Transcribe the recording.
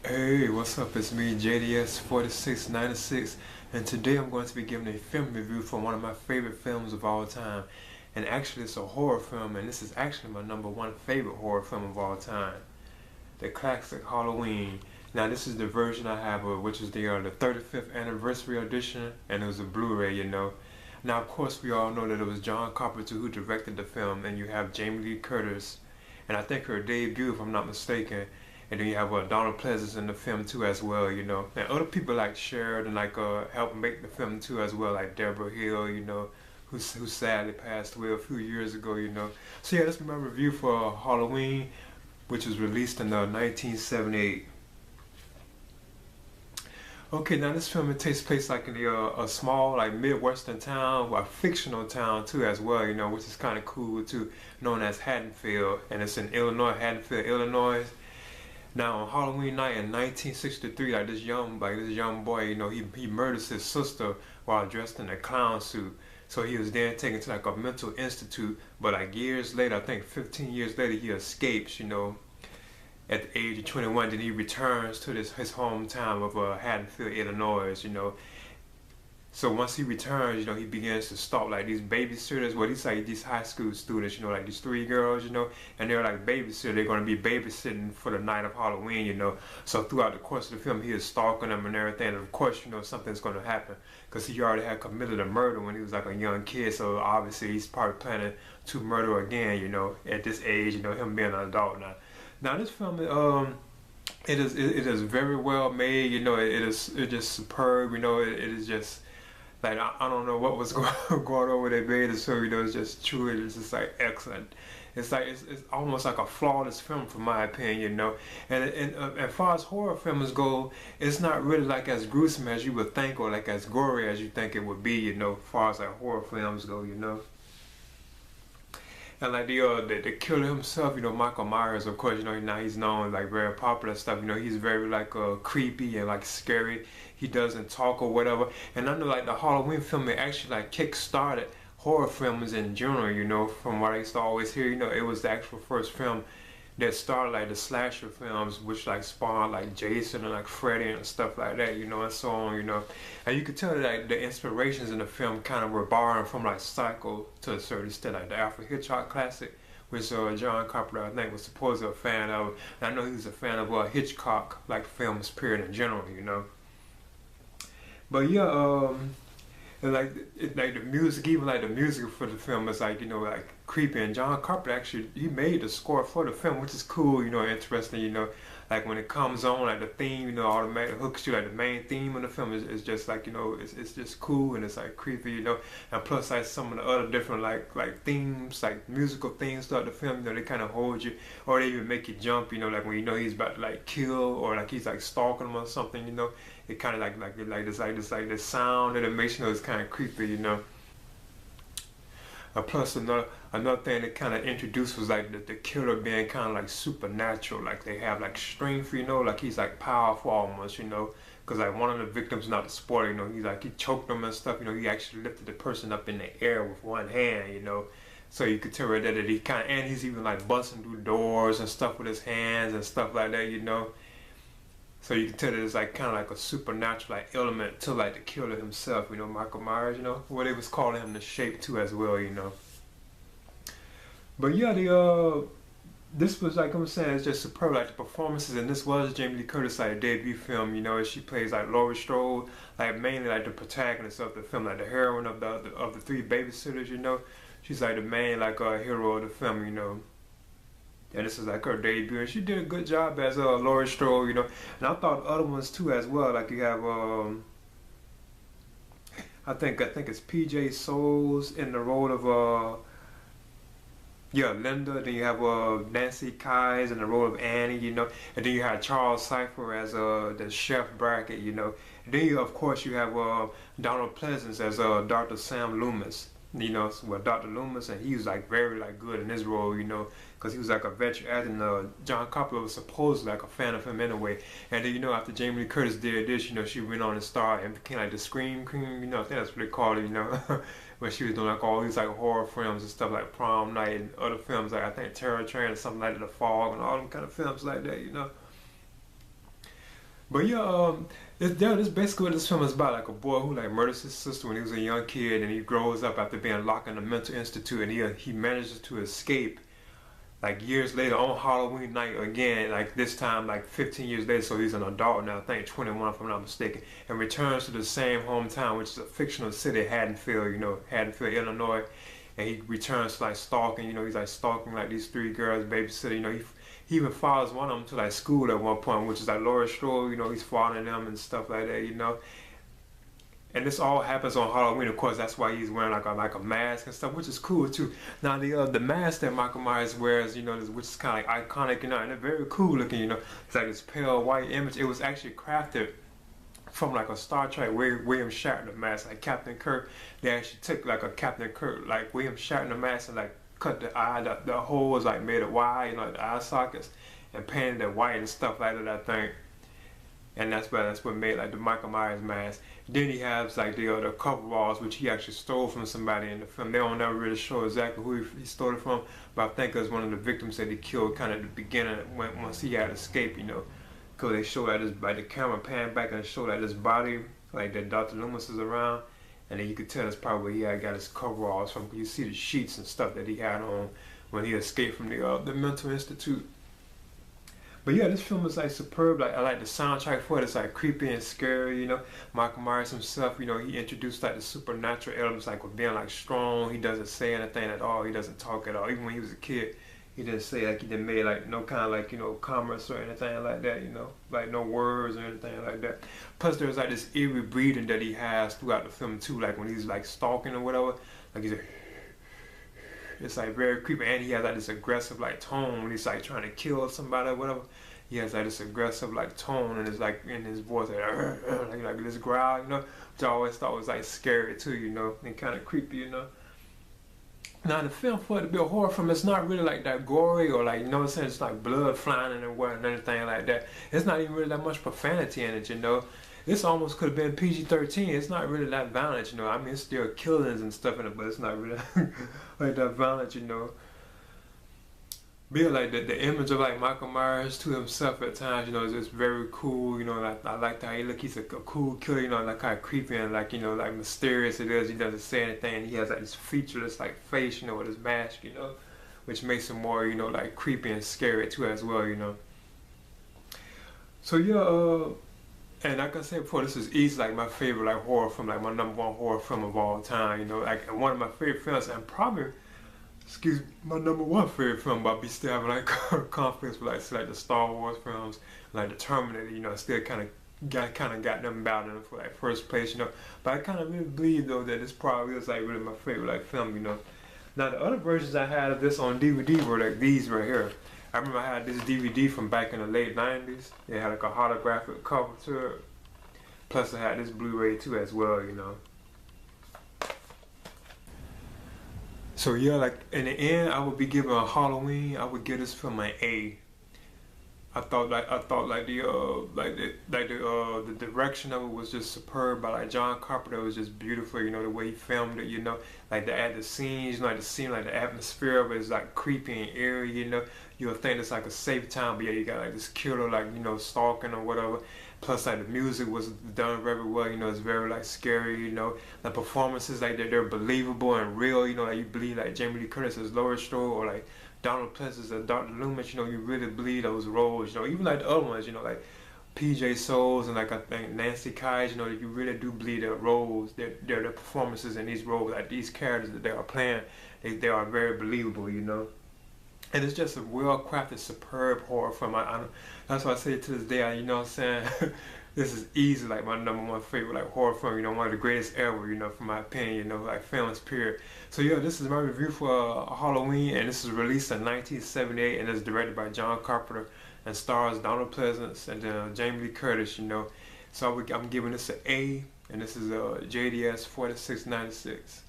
Hey, what's up? It's me, JDS4696, and today I'm going to be giving a film review for one of my favorite films of all time. And actually, it's a horror film, and this is actually my number one favorite horror film of all time. The classic Halloween. Now, this is the version I have, which is the 35th anniversary edition, and it was a Blu-ray, you know. Now, of course, we all know that it was John Carpenter who directed the film, and you have Jamie Lee Curtis, and I think her debut, if I'm not mistaken. And then you have Donald Pleasance in the film too as well, you know. And other people like shared and like helped make the film too as well, like Deborah Hill, you know, who sadly passed away a few years ago, you know. So yeah, that's my review for Halloween, which was released in 1978. Okay, now this film, it takes place like in a small like midwestern town, a fictional town too as well, you know, which is kind of cool too, known as Haddonfield, and it's in Illinois, Haddonfield, Illinois. Now on Halloween night in 1963, like this young boy, you know, he murders his sister while dressed in a clown suit. So he was then taken to like a mental institute. But like years later, I think 15 years later, he escapes. You know, at the age of 21, then he returns to his hometown of Haddonfield, Illinois. You know, so once he returns, you know, he begins to stalk like these babysitters. Well, these like these high school students, you know, like these three girls, you know, and they're like babysitters. They're going to be babysitting for the night of Halloween, you know. So throughout the course of the film, he is stalking them and everything. And of course, you know, something's going to happen because he already had committed a murder when he was like a young kid. So obviously, he's probably planning to murder again, you know, at this age, you know, him being an adult now. Now this film, it is very well made. You know, it's just superb. You know, it is just. Like I don't know what was going on with that beta, so you know it's just truly it's just like excellent. It's like it's almost like a flawless film from my opinion, you know. And as far as horror films go, it's not really like as gruesome as you would think or like as gory as you think it would be, you know. As far as like horror films go, you know. And like the killer himself, you know, Michael Myers, of course, you know, now he's known like very popular stuff. You know, he's very like creepy and like scary. He doesn't talk or whatever. And I know like the Halloween film, it actually like kick-started horror films in general. You know, from what I used to always hear, you know, it was the actual first film that started like the slasher films, which like spawned like Jason and like Freddy and stuff like that, you know, and so on, you know. And you could tell that like, the inspirations in the film kind of were borrowed from like Psycho to a certain extent, like the Alfred Hitchcock classic, which John Carpenter I think was supposedly a fan of. And I know he was a fan of Hitchcock like films period in general, you know. But yeah, and like the music, even like the music for the film is like, you know, like creepy. And John Carpenter actually he made the score for the film, which is cool, you know, interesting, you know. Like when it comes on, like the theme, you know, automatically hooks you. Like the main theme of the film is just like, you know, it's just cool and it's like creepy, you know. And plus like some of the other different like themes, like musical themes throughout the film, you know, they kind of hold you, or they even make you jump, you know, like when you know he's about to like kill or like he's like stalking them or something, you know. It kind of like this sound that it makes you know it's kind of creepy, you know. Plus another thing that kind of introduced was like the killer being kind of like supernatural, like they have like strength, you know, like he's like powerful almost, you know, because like one of the victims, not the spoiler, you know, he choked them and stuff, you know, he actually lifted the person up in the air with one hand, you know. So you could tell right there that he kind of, and he's even like busting through doors and stuff with his hands and stuff like that, you know. So you can tell that it's like kind of like a supernatural like element to like the killer himself, you know, Michael Myers, you know, what they was calling him the Shape too as well, you know. But yeah, this was like I'm saying, it's just superb, like the performances, and this was Jamie Lee Curtis like debut film, you know. She plays like Laurie Strode, like mainly like the protagonist of the film, like the heroine of the three babysitters, you know. She's like the main like hero of the film, you know. And this is like her debut, and she did a good job as Laurie Strode, you know. And I thought other ones too as well. Like you have, I think it's P.J. Souls in the role of yeah, Linda. Then you have Nancy Kyes in the role of Annie, you know. And then you have Charles Cypher as the chef Brackett, you know. And then you of course you have Donald Pleasance as Dr. Sam Loomis. You know, with Dr. Loomis, and he was like very like good in his role, you know, because he was like a veteran, and John Carpenter was supposedly like a fan of him anyway. And then you know after Jamie Lee Curtis did this, you know, she went on to star and became like the Scream Queen, you know, I think that's what they called it, you know, when she was doing like all these like horror films and stuff like Prom Night and other films like I think Terror Train or something like The Fog and all them kind of films like that, you know. But yeah, this basically what this film is about. Like a boy who like murders his sister when he was a young kid, and he grows up after being locked in a mental institute, and he manages to escape like years later on Halloween night again, like this time like 15 years later, so he's an adult now, I think 21 if I'm not mistaken, and returns to the same hometown, which is a fictional city, Haddonfield, Haddonfield, Illinois, and he returns to like stalking, he's like stalking like these three girls, babysitter, he even follows one of them to like school at one point, which is like Laura Strode, he's following them and stuff like that. And this all happens on Halloween, of course. That's why he's wearing like a mask and stuff, which is cool too. Now the mask that Michael Myers wears, which is kind of like iconic, and they're very cool looking. It's like this pale white image. It was actually crafted from like a Star Trek William Shatner mask, like Captain Kirk. They actually took like a Captain Kirk, like William Shatner mask, and like cut the eye, the hole was like made it wide, the eye sockets, and painted it white and stuff like that, I think. And that's what made like the Michael Myers mask. Then he has like the coveralls, which he actually stole from somebody in the film. They don't never really show exactly who he stole it from, but I think it was one of the victims that he killed kind of at the beginning once he had escaped, because they show that like the camera pan back and show that his body, like that Dr. Loomis is around, and then you could tell it's probably he had got his coveralls from. You see the sheets and stuff that he had on when he escaped from the mental institute. But yeah, this film is like superb. Like I like the soundtrack for it. It's like creepy and scary. Michael Myers himself. He introduced like the supernatural elements, like with being like strong. He doesn't say anything at all. He doesn't talk at all. Even when he was a kid, he didn't say like he didn't make like no kind of like commerce or anything like that. Like no words or anything like that. Plus, there's like this eerie breathing that he has throughout the film too. Like when he's like stalking or whatever, like he's like. It's like very creepy, and he has like this aggressive like tone when he's like trying to kill somebody or whatever. He has like this aggressive like tone, and it's like in his voice like this growl, which I always thought was like scary too, and kind of creepy, Now the film, for it to be a horror film, it's not really like that gory or like it's like blood flying everywhere and anything like that. It's not even really that much profanity in it, This almost could have been PG-13. It's not really that violent, I mean, it's still killings and stuff in it, but it's not really like that violent, But yeah, like the image of like Michael Myers to himself at times, is just very cool. Like I like how he look. He's a cool killer. Like kind of creepy and like like mysterious it is. He doesn't say anything. And he has like this featureless like face, with his mask, which makes him more, like creepy and scary too as well, So yeah. And like I said before, this is easily like my favorite like horror film, like my #1 horror film of all time. Like one of my favorite films, and probably, my #1 favorite film. But I be still having like conflicts with like the Star Wars films, like the Terminator. I still kind of got them battling for like first place. But I kind of really believe though that this probably is like really my favorite like film. Now the other versions I had of this on DVD were like these right here. I remember I had this DVD from back in the late 90s. It had like a holographic cover to it. Plus I had this Blu-ray too as well, So yeah, like in the end, I would be giving a Halloween, I would give this film an A. I thought the direction of it was just superb. By like John Carpenter, it was just beautiful. The way he filmed it. Like the scenes, like the atmosphere of it is like creepy and eerie. You'll think it's like a safe town, but yeah, you got like this killer, like stalking or whatever. Plus, like the music was done very well. It's very like scary. The performances, like they're believable and real. Like you believe like Jamie Lee Curtis as Laura Strode or like Donald Pleasance and Dr. Loomis, you really believe those roles, even like the other ones, like PJ Souls and like I think Nancy Kyes, you really do believe their roles, their performances in these roles, like these characters that they are playing, they are very believable, And it's just a well-crafted, superb horror film. That's why I say to this day, what I'm saying? This is easily like my #1 favorite like horror film, one of the greatest ever, from my opinion, like films period. So yeah, this is my review for Halloween, and this is released in 1978, and it's directed by John Carpenter, and stars Donald Pleasance and Jamie Lee Curtis, So I'm giving this an A, and this is JDS 4696.